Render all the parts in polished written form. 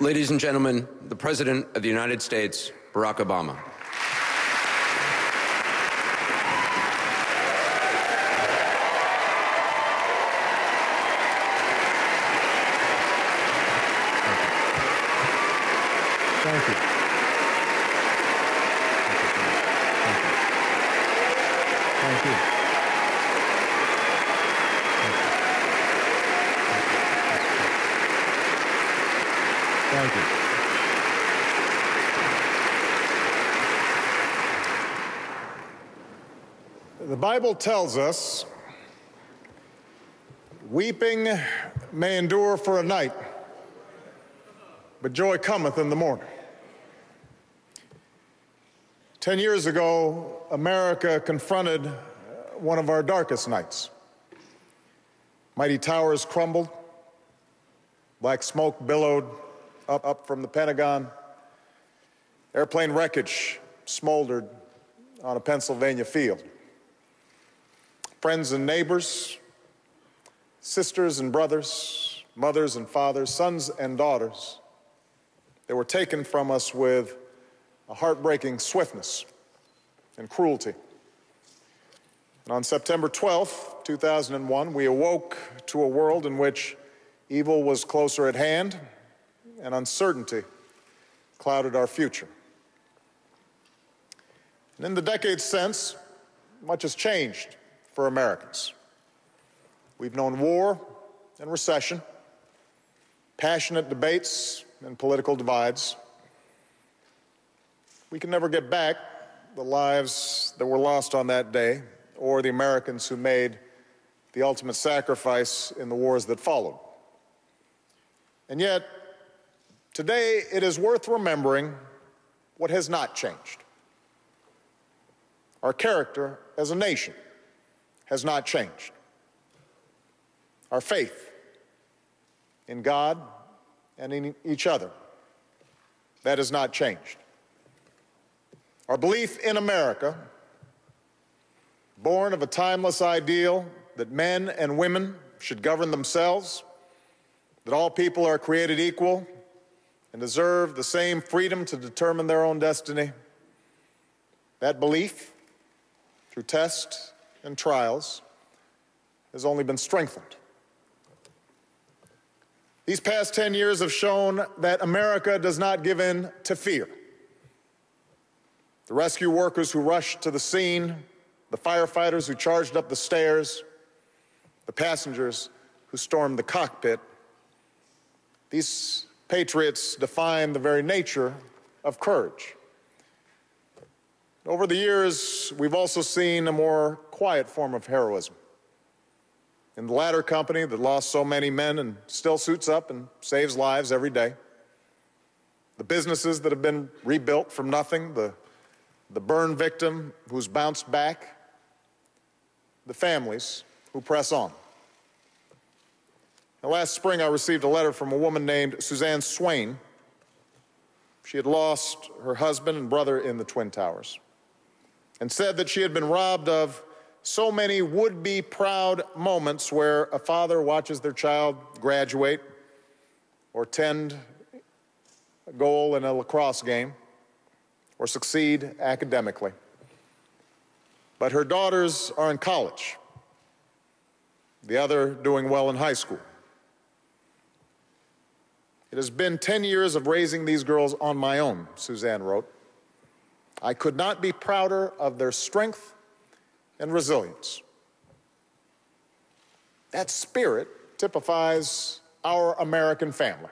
Ladies and gentlemen, the President of the United States, Barack Obama. Thank you. Thank you. Thank you. The Bible tells us, weeping may endure for a night, but joy cometh in the morning. 10 years ago, America confronted one of our darkest nights. Mighty towers crumbled, black smoke billowed up from the Pentagon. Airplane wreckage smoldered on a Pennsylvania field. Friends and neighbors, sisters and brothers, mothers and fathers, sons and daughters, they were taken from us with a heartbreaking swiftness and cruelty. And on September 12th, 2001, we awoke to a world in which evil was closer at hand and uncertainty clouded our future. And in the decades since, much has changed for Americans. We've known war and recession, passionate debates and political divides. We can never get back the lives that were lost on that day or the Americans who made the ultimate sacrifice in the wars that followed. And yet, today it is worth remembering what has not changed. Our character as a nation has not changed. Our faith in God and in each other, that has not changed. Our belief in America, born of a timeless ideal that men and women should govern themselves, that all people are created equal and deserve the same freedom to determine their own destiny, that belief, through tests and trials, has only been strengthened. These past 10 years have shown that America does not give in to fear. The rescue workers who rushed to the scene, the firefighters who charged up the stairs, the passengers who stormed the cockpit, these patriots define the very nature of courage. Over the years, we've also seen a more quiet form of heroism. In the ladder company that lost so many men and still suits up and saves lives every day. The businesses that have been rebuilt from nothing, the burn victim who's bounced back, the families who press on. Now, last spring, I received a letter from a woman named Suzanne Swain. She had lost her husband and brother in the Twin Towers and said that she had been robbed of so many would-be proud moments where a father watches their child graduate or tend a goal in a lacrosse game or succeed academically. But her daughters are in college, the other doing well in high school. It has been 10 years of raising these girls on my own, Suzanne wrote. I could not be prouder of their strength and resilience. That spirit typifies our American family.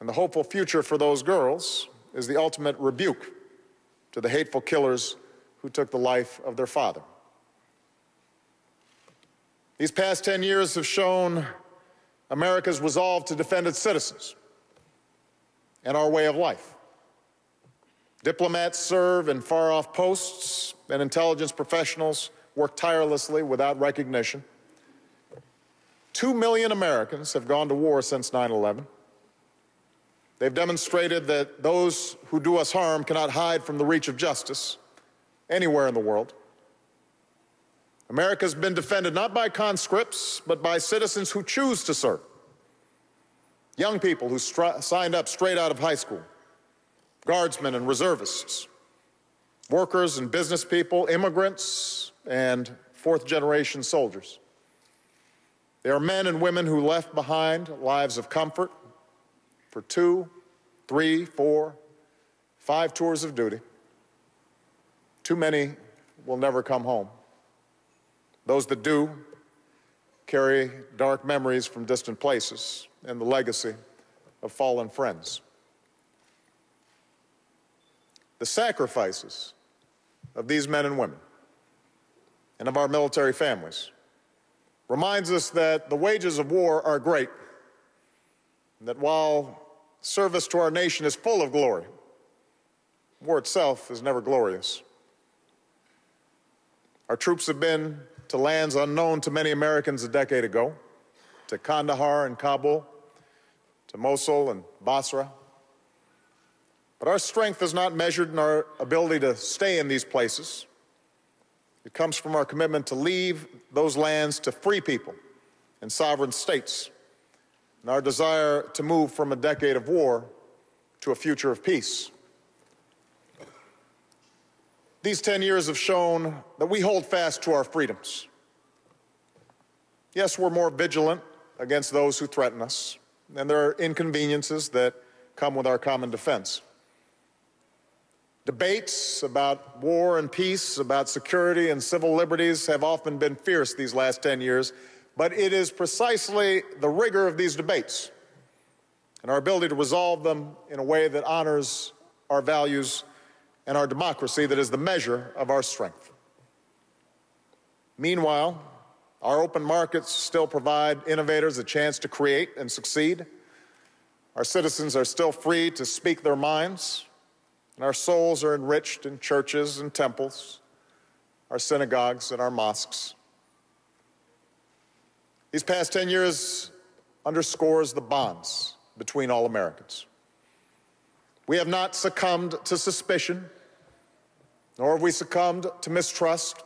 And the hopeful future for those girls is the ultimate rebuke to the hateful killers who took the life of their father. These past 10 years have shown America's resolve to defend its citizens and our way of life. Diplomats serve in far-off posts, and intelligence professionals work tirelessly without recognition. 2 million Americans have gone to war since 9/11. They've demonstrated that those who do us harm cannot hide from the reach of justice anywhere in the world. America's been defended not by conscripts, but by citizens who choose to serve. young people who signed up straight out of high school, guardsmen and reservists, workers and business people, immigrants, and fourth-generation soldiers. They are men and women who left behind lives of comfort for 2, 3, 4, 5 tours of duty. Too many will never come home. Those that do carry dark memories from distant places and the legacy of fallen friends. The sacrifices of these men and women and of our military families reminds us that the wages of war are great, and that while service to our nation is full of glory, war itself is never glorious. Our troops have been to lands unknown to many Americans a decade ago, to Kandahar and Kabul, to Mosul and Basra. But our strength is not measured in our ability to stay in these places. It comes from our commitment to leave those lands to free people and sovereign states, and our desire to move from a decade of war to a future of peace. These 10 years have shown that we hold fast to our freedoms. Yes, we're more vigilant against those who threaten us, and there are inconveniences that come with our common defense. Debates about war and peace, about security and civil liberties have often been fierce these last 10 years, but it is precisely the rigor of these debates and our ability to resolve them in a way that honors our values and our democracy that is the measure of our strength. Meanwhile, our open markets still provide innovators a chance to create and succeed. Our citizens are still free to speak their minds, and our souls are enriched in churches and temples, our synagogues and our mosques. These past 10 years underscores the bonds between all Americans. We have not succumbed to suspicion, nor have we succumbed to mistrust.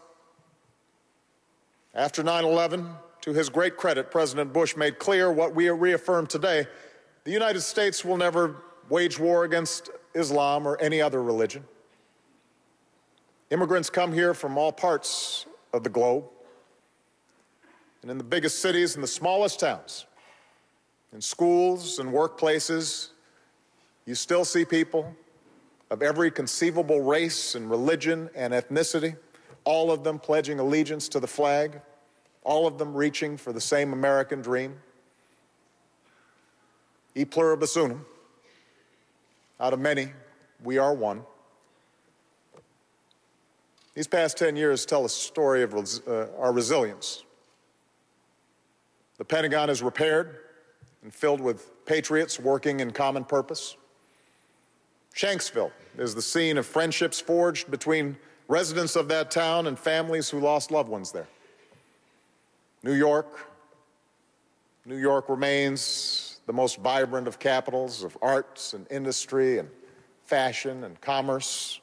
After 9/11, to his great credit, President Bush made clear what we reaffirm today: the United States will never wage war against Islam or any other religion. Immigrants come here from all parts of the globe, and in the biggest cities and the smallest towns, in schools and workplaces, you still see people of every conceivable race and religion and ethnicity, all of them pledging allegiance to the flag, all of them reaching for the same American dream. E pluribus unum. Out of many, we are one. These past 10 years tell a story of our resilience. The Pentagon is repaired and filled with patriots working in common purpose. Shanksville is the scene of friendships forged between residents of that town and families who lost loved ones there. New York remains the most vibrant of capitals of arts and industry and fashion and commerce.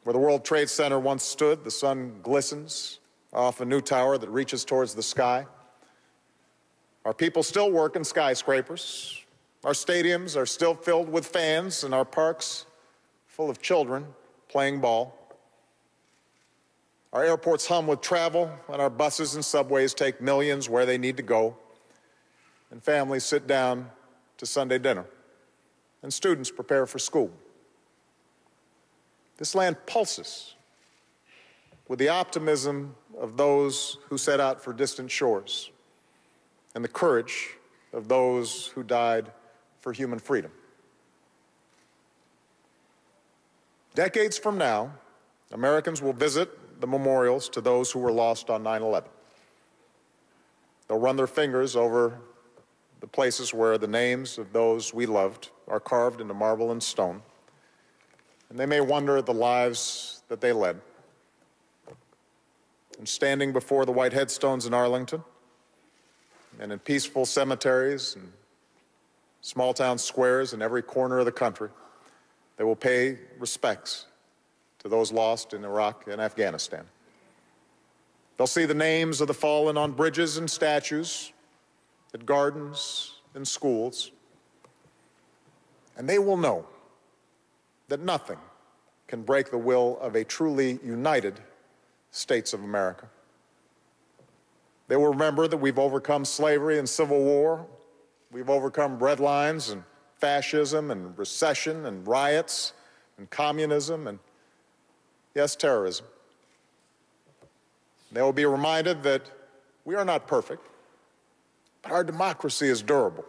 Where the World Trade Center once stood, the sun glistens off a new tower that reaches towards the sky. Our people still work in skyscrapers. Our stadiums are still filled with fans, and our parks full of children playing ball. Our airports hum with travel, and our buses and subways take millions where they need to go. And families sit down to Sunday dinner, and students prepare for school. This land pulses with the optimism of those who set out for distant shores and the courage of those who died for human freedom. Decades from now, Americans will visit the memorials to those who were lost on 9/11. They'll run their fingers over the places where the names of those we loved are carved into marble and stone, and they may wonder at the lives that they led. And standing before the white headstones in Arlington and in peaceful cemeteries and small town squares in every corner of the country, they will pay respects to those lost in Iraq and Afghanistan. They'll see the names of the fallen on bridges and statues, at gardens in schools, and they will know that nothing can break the will of a truly united States of America. They will remember that we've overcome slavery and civil war. We've overcome breadlines and fascism and recession and riots and communism and, yes, terrorism. They will be reminded that we are not perfect, but our democracy is durable.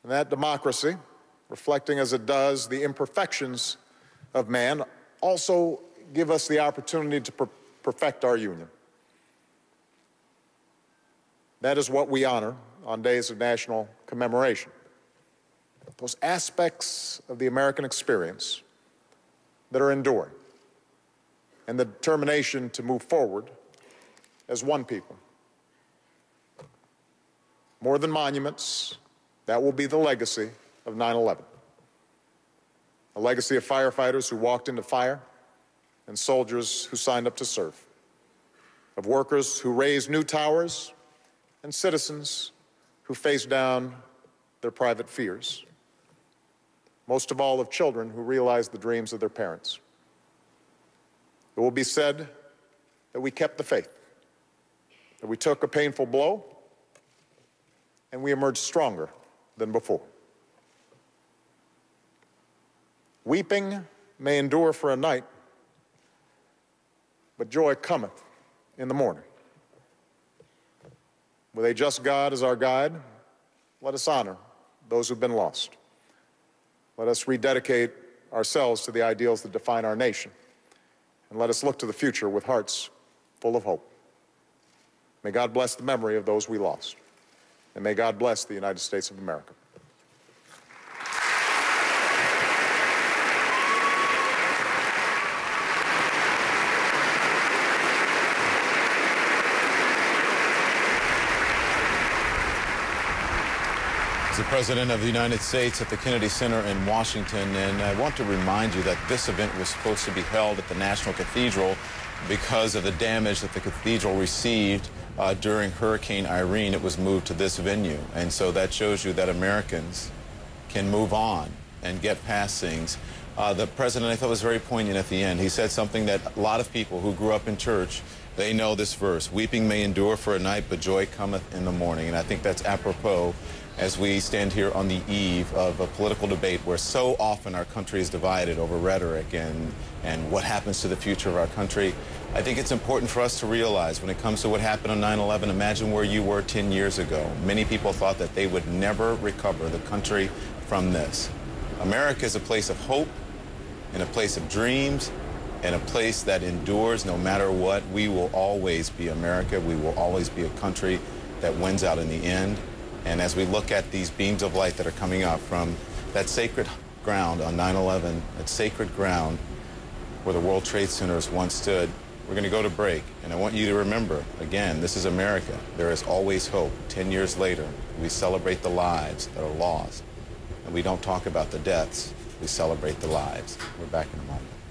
And that democracy, reflecting as it does the imperfections of man, also give us the opportunity to perfect our union. That is what we honor on days of national commemoration. Those aspects of the American experience that are enduring, and the determination to move forward as one people. More than monuments, that will be the legacy of 9/11. A legacy of firefighters who walked into fire and soldiers who signed up to serve, of workers who raised new towers and citizens who faced down their private fears, most of all of children who realized the dreams of their parents. It will be said that we kept the faith, that we took a painful blow, and we emerged stronger than before. Weeping may endure for a night, but joy cometh in the morning. With a just God as our guide, let us honor those who've been lost. Let us rededicate ourselves to the ideals that define our nation. And let us look to the future with hearts full of hope. May God bless the memory of those we lost. And may God bless the United States of America. He's the President of the United States at the Kennedy Center in Washington, and I want to remind you that this event was supposed to be held at the National Cathedral because of the damage that the cathedral received during Hurricane Irene. It was moved to this venue, and so that shows you that Americans can move on and get past things. The president, I thought, was very poignant at the end. He said something that a lot of people who grew up in church, they know this verse: weeping may endure for a night, but joy cometh in the morning. And I think that's apropos as we stand here on the eve of a political debate where so often our country is divided over rhetoric and what happens to the future of our country. I think it's important for us to realize when it comes to what happened on 9/11, imagine where you were 10 years ago. Many people thought that they would never recover the country from this. America is a place of hope and a place of dreams and a place that endures no matter what. We will always be America. We will always be a country that wins out in the end. And as we look at these beams of light that are coming up from that sacred ground on 9/11, that sacred ground where the World Trade Centers once stood, we're going to go to break. And I want you to remember, again, this is America. There is always hope. 10 years later, we celebrate the lives that are lost. And we don't talk about the deaths. We celebrate the lives. We're back in a moment.